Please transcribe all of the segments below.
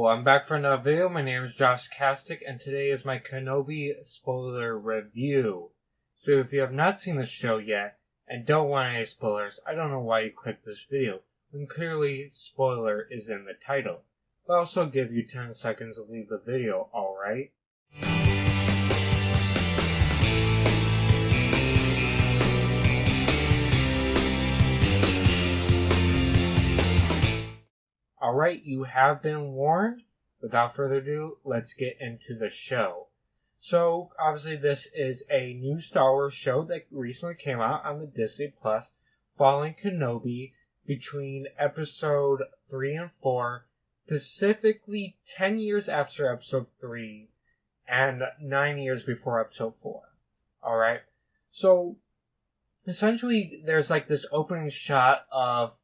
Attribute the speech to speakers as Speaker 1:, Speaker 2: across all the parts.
Speaker 1: I'm back for another video. My name is Josh Kastic, and today is my Kenobi spoiler review. So if you have not seen the show yet, and don't want any spoilers, I don't know why you clicked this video, when clearly spoiler is in the title. But I'll also give you 10 seconds to leave the video, alright? Alright, you have been warned. Without further ado, let's get into the show. So, obviously this is a new Star Wars show that recently came out on the Disney Plus, following Kenobi between episode 3 and 4, specifically 10 years after episode 3, and 9 years before episode 4. Alright? So, essentially, there's like this opening shot of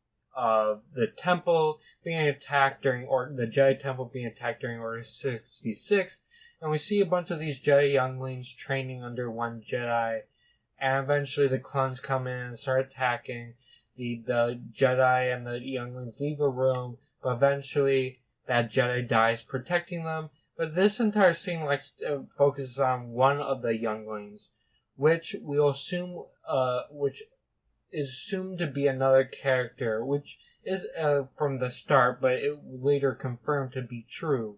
Speaker 1: the temple being attacked or the Jedi temple being attacked during Order 66, and we see a bunch of these Jedi younglings training under one Jedi, and eventually the clones come in and start attacking. The Jedi and the younglings leave the room, but eventually that Jedi dies protecting them. But this entire scene focuses on one of the younglings, which we'll assume, which is assumed to be another character, which is from the start, but it later confirmed to be true.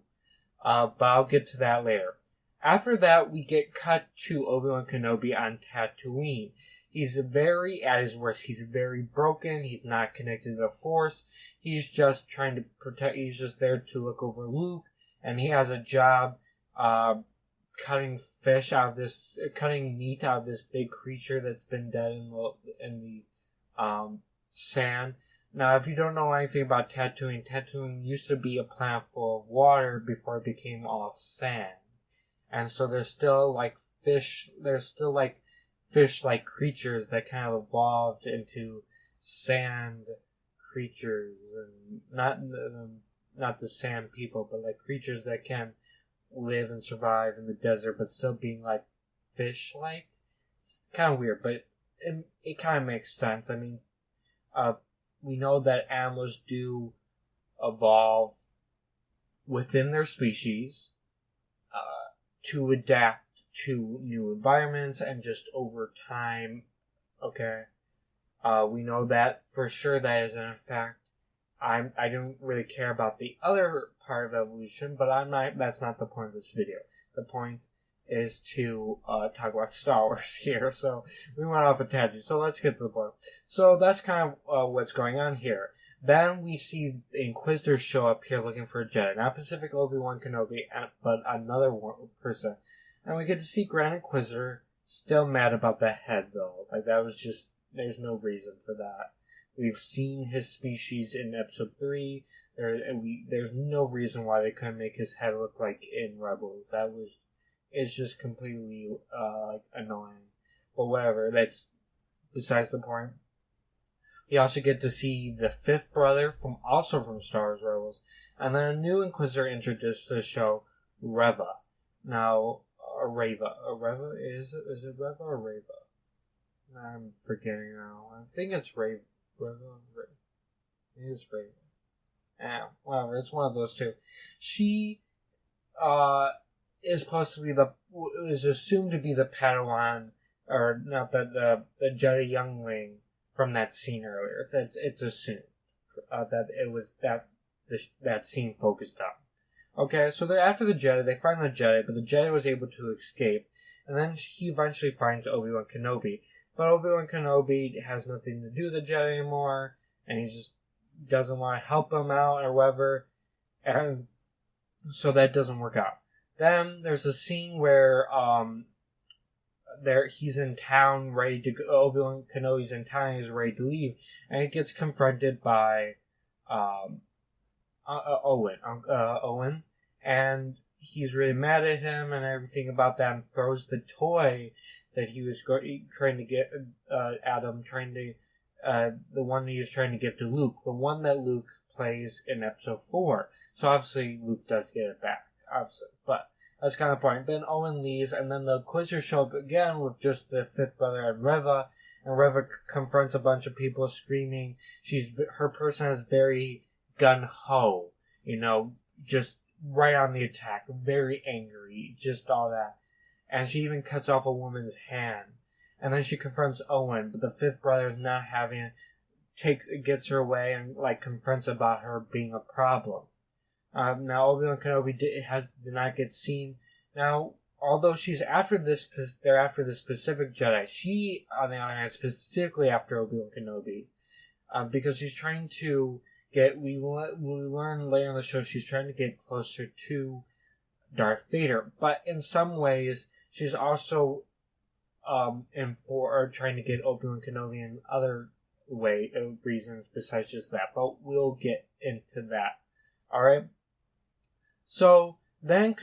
Speaker 1: But I'll get to that later. After that, we get cut to Obi-Wan Kenobi on Tatooine. He's very, at his worst, he's very broken, he's not connected to the Force, he's just trying to protect, he's just there to look over Luke, and he has a job, cutting meat out of this big creature that's been dead in the sand. Now, if you don't know anything about Tatooine used to be a planet full of water before it became all sand. And so there's still fish-like creatures that kind of evolved into sand creatures, and not the sand people, but like creatures that can live and survive in the desert, but still being like fish-like. It's kind of weird, but it kind of makes sense. I mean, we know that animals do evolve within their species to adapt to new environments and just over time. Okay, we know that for sure. That is in fact. I don't really care about the other part of evolution, but that's not the point of this video. The point is to talk about Star Wars here, so we went off a tangent, so let's get to the point. So that's kind of what's going on here. Then we see the Inquisitors show up here looking for a Jedi, not specific Obi-Wan Kenobi, but another person. And we get to see Grand Inquisitor still mad about the head, though. Like, that was just, there's no reason for that. We've seen his species in episode 3. There's no reason why they couldn't make his head look like in Rebels. It's just completely annoying. But whatever, that's besides the point. We also get to see the fifth brother also from Star Wars Rebels, and then a new Inquisitor introduced to the show, Reva. Now, Reva is it Reva or Reva? I'm forgetting now. I think it's Reva. It is Raven. Whatever, it's one of those two. She is supposed to be is assumed to be the Padawan, or not the Jedi youngling from that scene earlier. It's assumed that it was that scene focused on. Okay, so after the Jedi, they find the Jedi, but the Jedi was able to escape, and then he eventually finds Obi-Wan Kenobi. But Obi-Wan Kenobi has nothing to do with the Jedi anymore, and he just doesn't want to help him out or whatever, and so that doesn't work out. Then there's a scene where he's in town ready to go. Obi-Wan Kenobi's in town, he's ready to leave, and he gets confronted by Owen, and he's really mad at him and everything about that, and throws the toy that he was trying to get the one he was trying to give to Luke, the one that Luke plays in episode 4. So obviously Luke does get it back, obviously, but that's kind of the point. Then Owen leaves, and then the Inquisitors show up again with just the fifth brother and Reva confronts a bunch of people screaming. Her person is very gun-ho, just right on the attack, very angry, just all that. And she even cuts off a woman's hand. And then she confronts Owen, but the fifth brother is not having it, gets her away and like confronts about her being a problem. Now Obi-Wan Kenobi did not get seen. Now, although they're after this specific Jedi, she, on the other hand, is specifically after Obi-Wan Kenobi, because she's trying to get. We learn later in the show she's trying to get closer to Darth Vader, but in some ways she's also trying to get Obi-Wan Kenobi in other reasons besides just that. But we'll get into that. All right. So then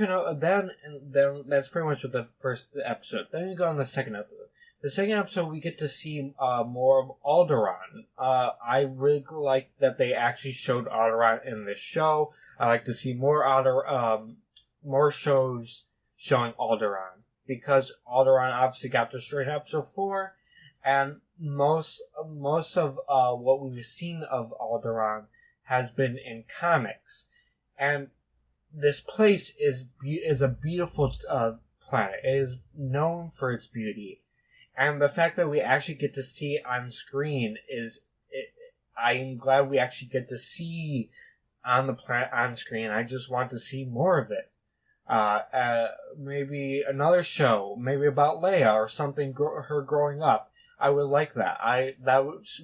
Speaker 1: that's pretty much with the first episode. Then we go on the second episode. The second episode, we get to see more of Alderaan. I really like that they actually showed Alderaan in this show. I like to see more shows showing Alderaan, because Alderaan obviously got destroyed in episode 4, and most of what we've seen of Alderaan has been in comics. And this place is a beautiful planet. It is known for its beauty. And the fact that we actually get to see it on screen I'm glad we actually get to see on the planet on screen. I just want to see more of it. Maybe another show, maybe about Leia or something, her growing up. I would like that.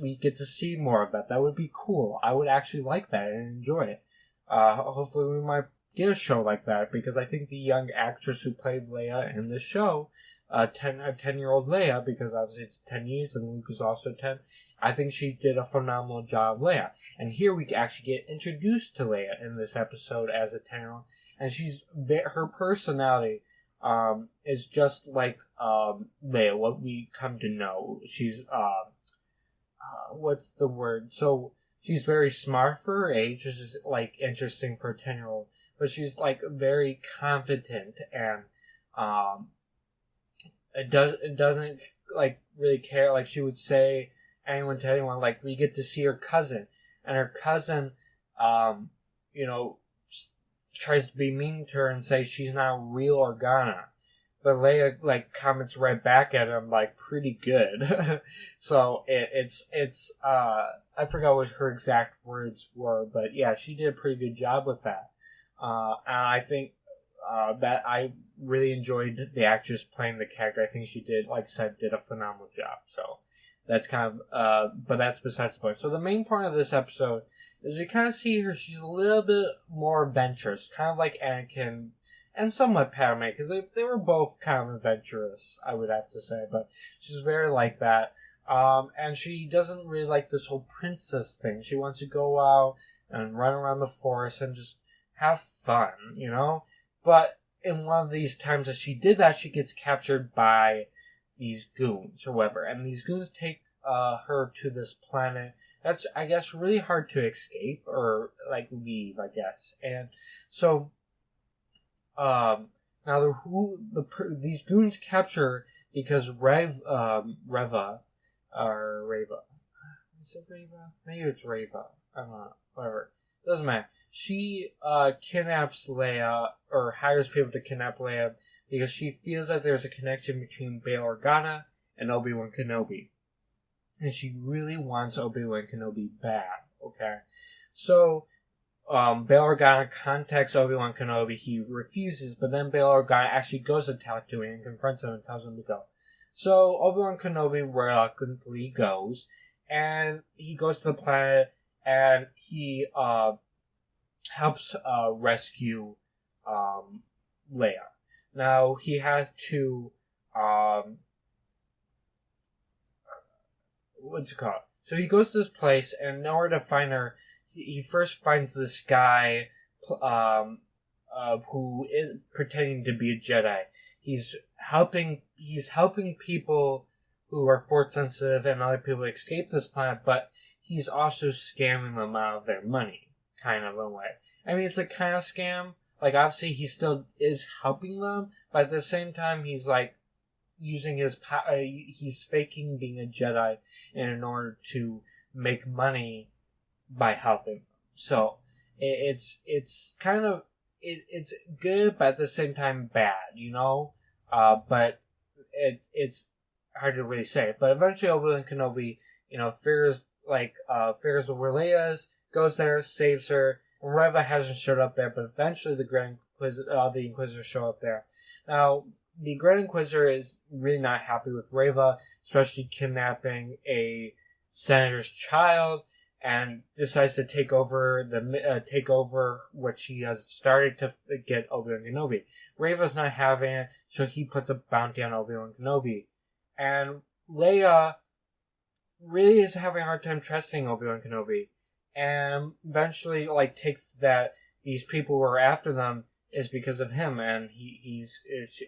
Speaker 1: We get to see more of that. That would be cool. I would actually like that and enjoy it. Hopefully we might get a show like that, because I think the young actress who played Leia in this show, 10-year-old Leia, because obviously it's 10 years and Luke is also 10, I think she did a phenomenal job of Leia. And here we actually get introduced to Leia in this episode as a 10-year-old, and her personality is just like Leia, what we come to know. She's what's the word? So she's very smart for her age, which is like interesting for a 10-year-old. But she's like very confident, and it doesn't like really care. Like she would say anyone to anyone. Like we get to see her cousin, and her cousin, tries to be mean to her and say she's not real Organa. But Leia like comments right back at him like pretty good. So it's I forgot what her exact words were, but yeah, she did a pretty good job with that. And I think that I really enjoyed the actress playing the character. I think she did, like I said, did a phenomenal job. So that's kind of, but that's besides the point. So the main point of this episode is we kind of see her. She's a little bit more adventurous, kind of like Anakin and somewhat Padme, because they were both kind of adventurous, I would have to say. But she's very like that. And she doesn't really like this whole princess thing. She wants to go out and run around the forest and just have fun, But in one of these times that she did that, she gets captured by these goons or whatever. And these goons take her to this planet that's, I guess, really hard to escape or, like, leave, I guess. And so, now these goons capture her because Reva, is it Reva? Maybe it's Reva. I don't know. Whatever. Doesn't matter. She kidnaps Leia, or hires people to kidnap Leia, because she feels that there's a connection between Bail Organa and Obi-Wan Kenobi. And she really wants Obi-Wan Kenobi bad, okay? So, Bail Organa contacts Obi-Wan Kenobi. He refuses, but then Bail Organa actually goes to Tatooine and confronts him and tells him to go. So, Obi-Wan Kenobi reluctantly goes, and he goes to the planet, and he helps rescue Leia. Now, he has to what's it called? So he goes to this place, and in order to find her, he first finds this guy who is pretending to be a Jedi. He's helping people who are force sensitive and other people escape this planet, but he's also scamming them out of their money, kind of in a way. I mean, it's a kind of scam. Like, obviously, he still is helping them, but at the same time, he's like using his he's faking being a Jedi in order to make money by helping them. So it's kind of it's good, but at the same time bad, but it's hard to really say. But eventually Obi-Wan Kenobi, figures where Leia is, goes there, saves her, and Reva hasn't showed up there, but eventually the Inquisitors show up there. Now, the Grand Inquisitor is really not happy with Reva, especially kidnapping a senator's child, and decides to take over what she has started to get Obi-Wan Kenobi. Reva's not having it, so he puts a bounty on Obi-Wan Kenobi. And Leia really is having a hard time trusting Obi-Wan Kenobi, and eventually takes that these people who are after them is because of him, and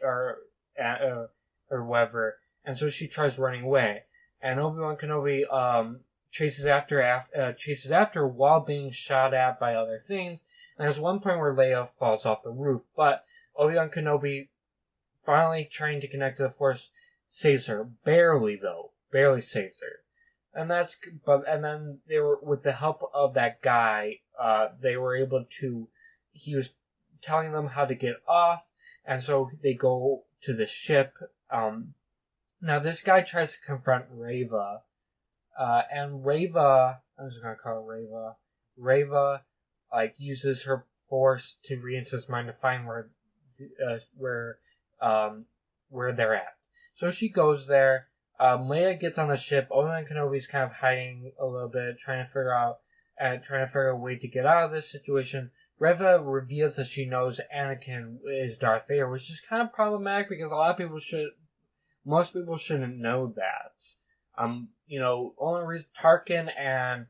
Speaker 1: or whatever. And so she tries running away, and Obi-Wan Kenobi chases after her while being shot at by other things. And there's one point where Leia falls off the roof, but Obi-Wan Kenobi, finally trying to connect to the Force, saves her. Barely saves her. And then they were, with the help of that guy, they were able to, he was telling them how to get off, and so they go to the ship. Now this guy tries to confront Reva, and Reva, I'm just gonna call her Reva. Reva, uses her Force to read into his mind to find where they're at. So she goes there. Leia gets on the ship. Obi-Wan Kenobi's kind of hiding a little bit, trying to figure out a way to get out of this situation. Reva reveals that she knows Anakin is Darth Vader, which is kind of problematic because most people shouldn't know that. Only reason Tarkin and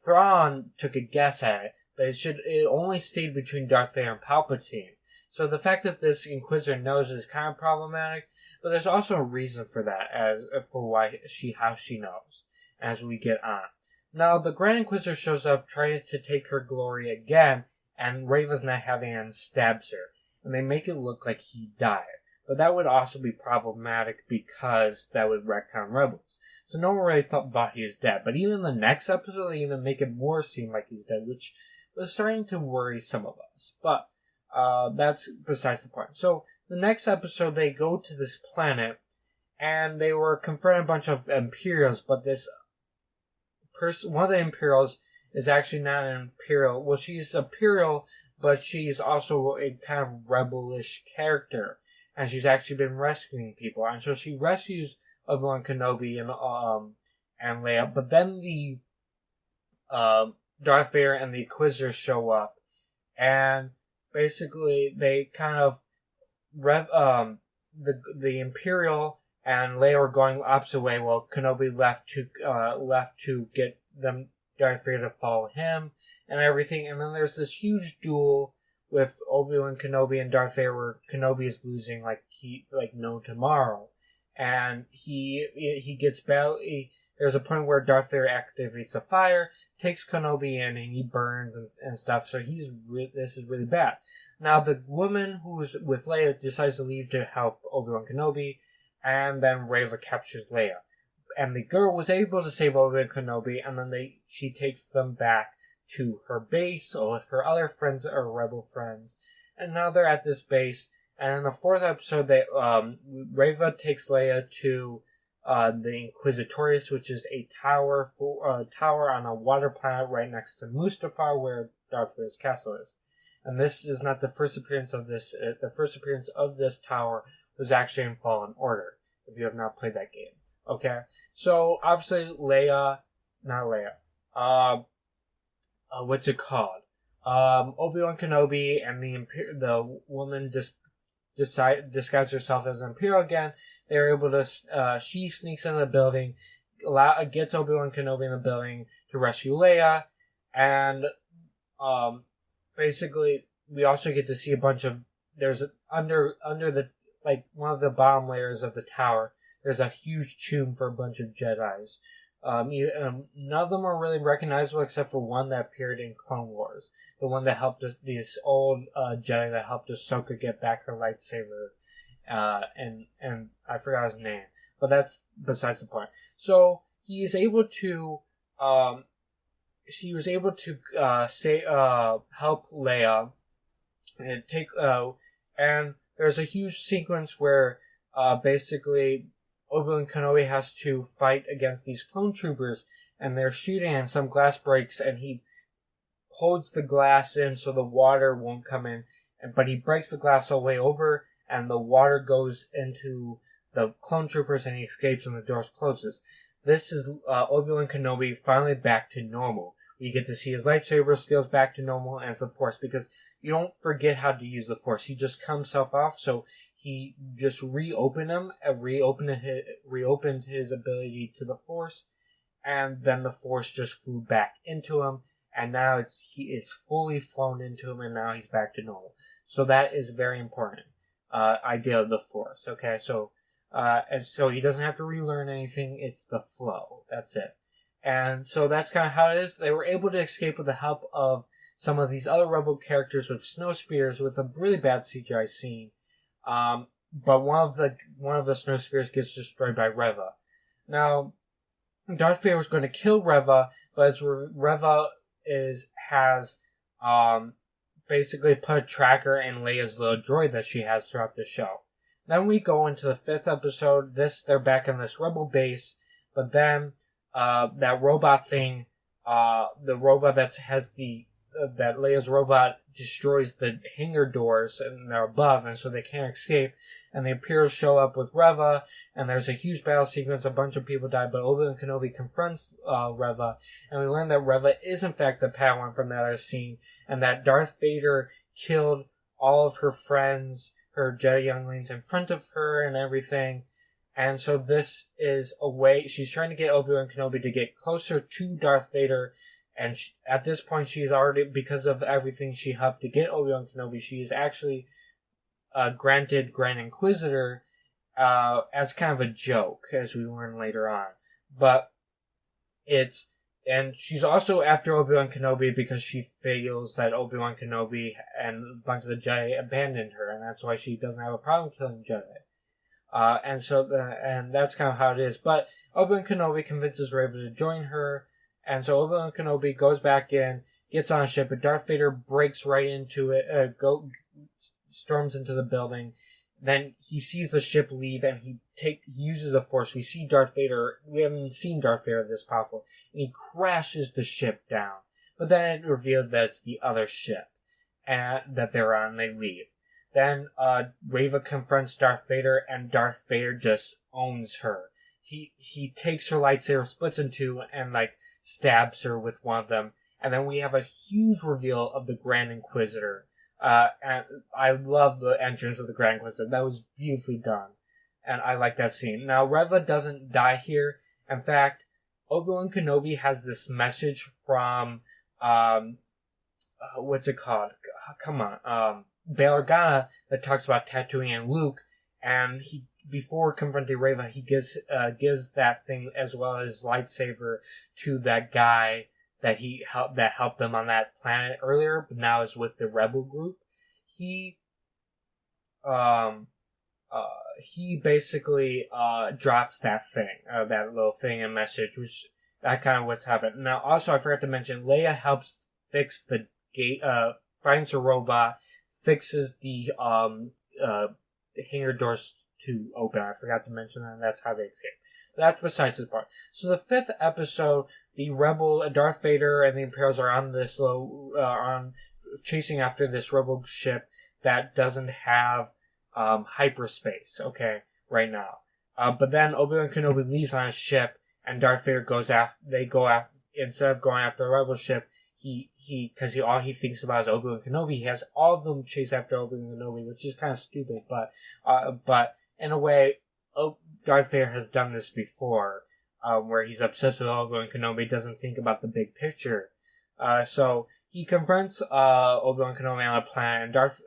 Speaker 1: Thrawn took a guess at it, but it only stayed between Darth Vader and Palpatine. So the fact that this Inquisitor knows is kind of problematic, but there's also a reason for that, how she knows, as we get on. Now, the Grand Inquisitor shows up, tries to take her glory again, and Reva's not having it and stabs her. And they make it look like he died. But that would also be problematic because that would retcon Rebels. So no one really thought he was dead. But even in the next episode, they even make it more seem like he's dead, which was starting to worry some of us. But that's besides the point. So the next episode, they go to this planet, and they were confronting a bunch of Imperials, but this one of the Imperials is actually not an Imperial. Well, she's Imperial, but she's also a kind of rebellish character, and she's actually been rescuing people. And so she rescues Obi-Wan Kenobi and Leia, but then the Darth Vader and the Inquisitors show up, and basically they kind of the Imperial and Leia were going the opposite way, while Kenobi left to get them, Darth Vader, to follow him and everything. And then there's this huge duel with Obi-Wan Kenobi and Darth Vader, where Kenobi is losing like no tomorrow, and he gets badly. There's a point where Darth Vader activates a fire, takes Kenobi in, and he burns and stuff. So this is really bad. Now the woman who's with Leia decides to leave to help Obi-Wan Kenobi, and then Reva captures Leia. And the girl was able to save Obi-Wan Kenobi, and then she takes them back to her base with her other friends or rebel friends. And now they're at this base, and in the fourth episode, Reva takes Leia to the Inquisitorius, which is a tower on a water planet right next to Mustafar, where Darth Vader's castle is. And this is not the first appearance of this. The first appearance of this tower was actually in Fallen Order, if you have not played that game. Okay? So, obviously, what's it called? Obi-Wan Kenobi and the woman disguised herself as an Imperial again. They're able to, she sneaks into the building, gets Obi-Wan Kenobi in the building to rescue Leia, and, basically, we also get to see a bunch of, under the, one of the bottom layers of the tower, there's a huge tomb for a bunch of Jedis. None of them are really recognizable except for one that appeared in Clone Wars. The one that helped this old Jedi that helped Ahsoka get back her lightsaber. And I forgot his name. But that's besides the point. So, he is able to, she was able to help Leia and and there's a huge sequence where basically Obi-Wan Kenobi has to fight against these clone troopers, and they're shooting, and some glass breaks, and he holds the glass in so the water won't come in, but he breaks the glass all the way over, and the water goes into the clone troopers, and he escapes, and the door closes. This is Obi-Wan Kenobi finally back to normal. You get to see his lightsaber skills back to normal and the Force, because you don't forget how to use the Force. He just comes self off, so he just reopened his ability to the Force, and then the Force just flew back into him, and now it's fully flown into him, and now he's back to normal. So that is very important idea of the Force. Okay, so and so he doesn't have to relearn anything. It's the flow. That's it. And so that's kind of how it is. They were able to escape with the help of some of these other Rebel characters with snow spears with a really bad CGI scene. But one of the snow spears gets destroyed by Reva. Now, Darth Vader was going to kill Reva, but Reva has basically put a tracker in Leia's little droid that she has throughout the show. Then we go into the 5th episode. They're back in this Rebel base, but then that robot thing, the robot that Leia's robot destroys the hangar doors and they're above, and so they can't escape. And the Imperials show up with Reva, and there's a huge battle sequence. A bunch of people die, but Obi-Wan Kenobi confronts Reva, and we learn that Reva is in fact the Padawan from that other scene, and that Darth Vader killed all of her friends, her Jedi younglings, in front of her and everything. And so this is a way she's trying to get Obi-Wan Kenobi to get closer to Darth Vader. And at this point, she's already, because of everything she helped to get Obi-Wan Kenobi, she is actually granted Grand Inquisitor as kind of a joke, as we learn later on. But and she's also after Obi-Wan Kenobi because she feels that Obi-Wan Kenobi and a bunch of the Jedi abandoned her, and that's why she doesn't have a problem killing Jedi. And that's kind of how it is. But Obi-Wan Kenobi convinces Reva to join her, and so Obi-Wan Kenobi goes back in, gets on a ship, but Darth Vader breaks right into it, storms into the building. Then he sees the ship leave, and he uses the Force. We see Darth Vader. We haven't seen Darth Vader this powerful, and he crashes the ship down. But then it revealed that it's the other ship that they're on. And they leave. Then Reva confronts Darth Vader, and Darth Vader just owns her. He takes her lightsaber, splits in two, and stabs her with one of them. And then we have a huge reveal of the Grand Inquisitor. And I love the entrance of the Grand Inquisitor. That was beautifully done. And I like that scene. Now, Reva doesn't die here. In fact, Obi-Wan Kenobi has this message from, what's it called? Come on. Bail Organa that talks about Tatooine and Luke. And before confronting Reva, he gives that thing as well as his lightsaber to that guy that helped them on that planet earlier, but now is with the Rebel group. He basically drops that thing, that little thing and message, which that kind of what's happened. Now, also I forgot to mention, Leia helps fix the gate, finds her robot, fixes the hangar doors to open. I forgot to mention that. And that's how they escape. That's besides the part. So the 5th episode, the Rebel, Darth Vader, and the Imperials are on this chasing after this Rebel ship that doesn't have hyperspace. Okay, right now. But then Obi-Wan Kenobi leaves on his ship, and Darth Vader goes after. Instead of going after the Rebel ship, because all he thinks about is Obi-Wan Kenobi. He has all of them chase after Obi-Wan Kenobi, which is kind of stupid. But in a way, Darth Vader has done this before, where he's obsessed with Obi-Wan Kenobi, doesn't think about the big picture. So he confronts Obi-Wan Kenobi on a planet, and Darth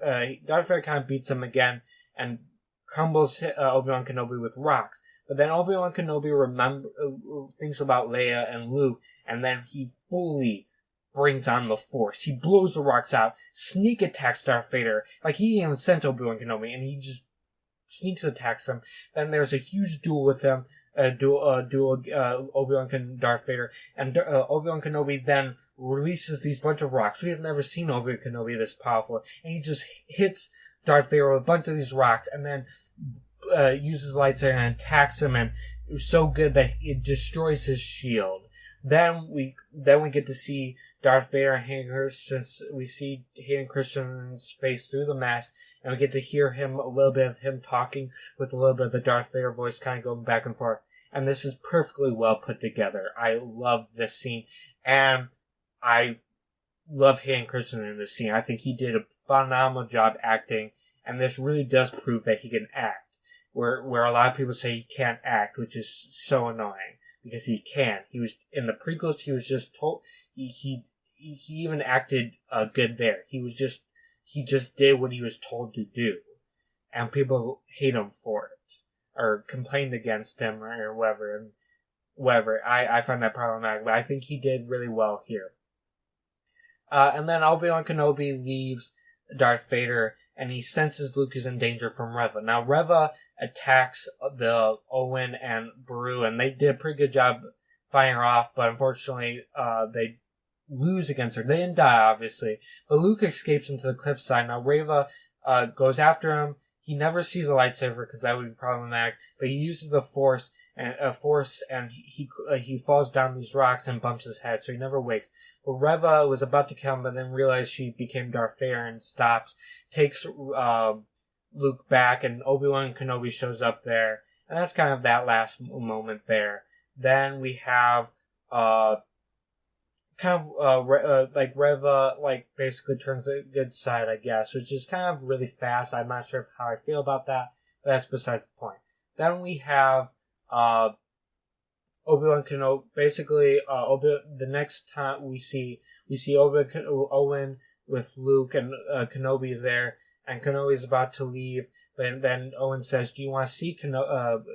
Speaker 1: Vader kind of beats him again and crumbles Obi-Wan Kenobi with rocks. But then Obi-Wan Kenobi thinks about Leia and Luke, and then he fully brings on the Force. He blows the rocks out, sneak attacks Darth Vader. He didn't even sense Obi-Wan Kenobi, and he just sneaks attacks him. Then there's a huge duel with him, Obi-Wan and Darth Vader, and Obi-Wan Kenobi then releases these bunch of rocks. We have never seen Obi-Wan Kenobi this powerful, and he just hits Darth Vader with a bunch of these rocks, and then uses lightsaber and attacks him, and it was so good that it destroys his shield. Then we get to see Darth Vader and Hayden Christensen. We see Hayden Christensen's face through the mask, and we get to hear him, a little bit of him talking with a little bit of the Darth Vader voice kind of going back and forth. And this is perfectly well put together. I love this scene, and I love Hayden Christensen in this scene. I think he did a phenomenal job acting, and this really does prove that he can act. Where a lot of people say he can't act, which is so annoying, because he can. He was in the prequels. He was just told he even acted good there. He just did what he was told to do, and people hate him for it or complained against him or whatever. I find that problematic, but I think he did really well here. And then Obi-Wan Kenobi leaves Darth Vader, and he senses Luke is in danger from Reva. Now Reva attacks the Owen and Beru, and they did a pretty good job fighting her off, but unfortunately they lose against her. They didn't die, obviously, but Luke escapes into the cliffside. Now Reva goes after him. He never sees a lightsaber because that would be problematic, but he uses the Force, and he falls down these rocks and bumps his head, so he never wakes. But Reva was about to kill him, but then realized she became Darth Vader and stops, takes Luke back, and Obi-Wan Kenobi shows up there, and that's kind of that last moment there. Then we have Reva basically turns the good side, I guess, which is kind of really fast. I'm not sure how I feel about that, but that's besides the point. Then we have Obi-Wan Kenobi. Basically, the next time we see Owen with Luke, and Kenobi is there, and Kenobi is about to leave. But then Owen says, "Do you want to see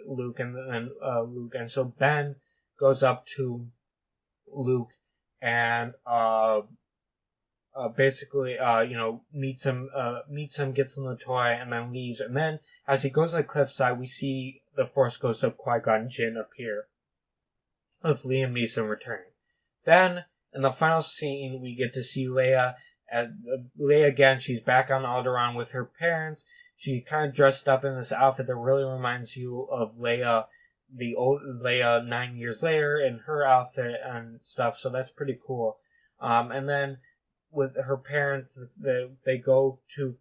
Speaker 1: Luke?" And then Luke, and so Ben goes up to Luke and meets him, gets him the toy, and then leaves. And then as he goes to the cliffside, we see the Force Ghost of Qui-Gon Jinn appear, with Liam Neeson returning. Then in the final scene, we get to see Leia. Leia again. She's back on Alderaan with her parents. She kind of dressed up in this outfit that really reminds you of Leia, the old Leia 9 years later, in her outfit and stuff. So that's pretty cool. And then with her parents, they go to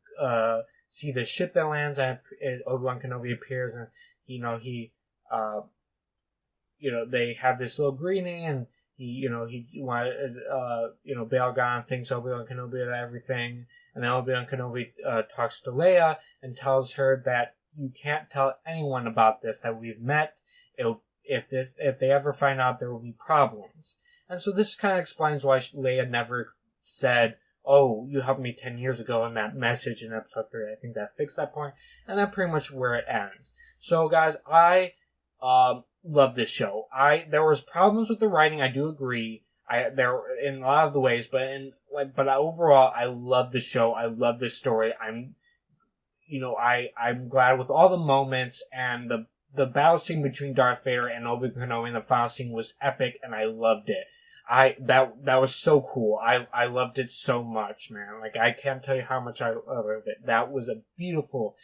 Speaker 1: see the ship that lands, and Obi-Wan Kenobi appears, and they have this little greeting, and Bail Organa thinks Obi-Wan Kenobi of everything, and then Obi-Wan Kenobi talks to Leia and tells her that you can't tell anyone about this, that we've met. If they ever find out, there will be problems. And so this kind of explains why Leia never said, "Oh, you helped me 10 years ago," in that message in episode 3. I think that fixed that point, and that's pretty much where it ends. So guys, I love this show. There was problems with the writing, I do agree. There in a lot of the ways, but overall, I love the show. I love this story. I'm glad with all the moments, and the battle scene between Darth Vader and Obi-Wan Kenobi in the final scene was epic, and I loved it. That was so cool. I loved it so much, man. Like, I can't tell you how much I loved it. That was a beautiful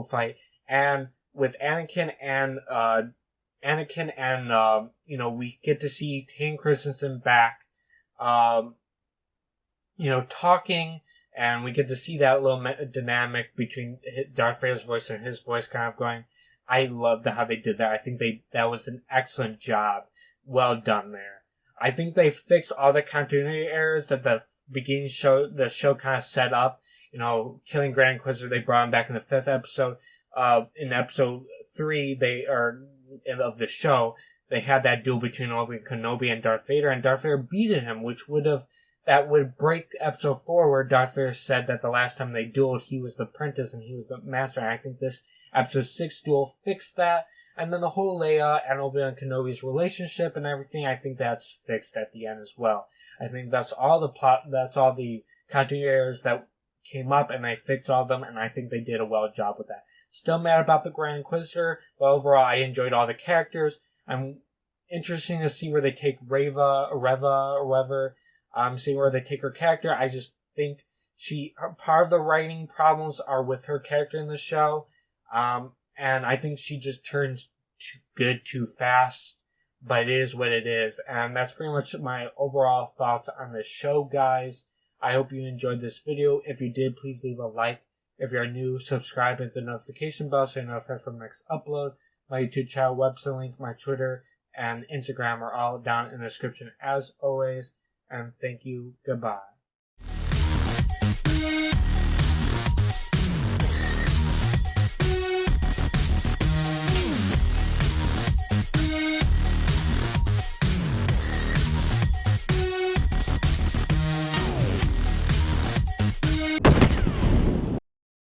Speaker 1: fight. And with Anakin and we get to see Hayden Christensen back, talking, and we get to see that little dynamic between Darth Vader's voice and his voice kind of going. I loved how they did that. I think that was an excellent job. Well done there. I think they fixed all the continuity errors that the show kind of set up. Killing Grand Inquisitor, they brought him back in the 5th episode. In episode 3, of the show, they had that duel between Obi-Wan Kenobi and Darth Vader beat him, that would break episode 4, where Darth Vader said that the last time they dueled, he was the apprentice and he was the master. And I think this episode 6 duel fixed that. And then the whole Leia and Obi-Wan Kenobi's relationship and everything, I think that's fixed at the end as well. I think that's all the continuity errors that came up, and they fixed all of them, and I think they did a well job with that. Still mad about the Grand Inquisitor, but overall I enjoyed all the characters. I'm interesting to see where they take Reva or whoever, see where they take her character. I just think part of the writing problems are with her character in the show, and I think she just turns too good too fast, but it is what it is, and that's pretty much my overall thoughts on the show, guys. I hope you enjoyed this video. If you did, please leave a like. If you're new, subscribe and hit the notification bell so you're notified for the next upload. My YouTube channel, website link, my Twitter, and Instagram are all down in the description as always. And thank you. Goodbye.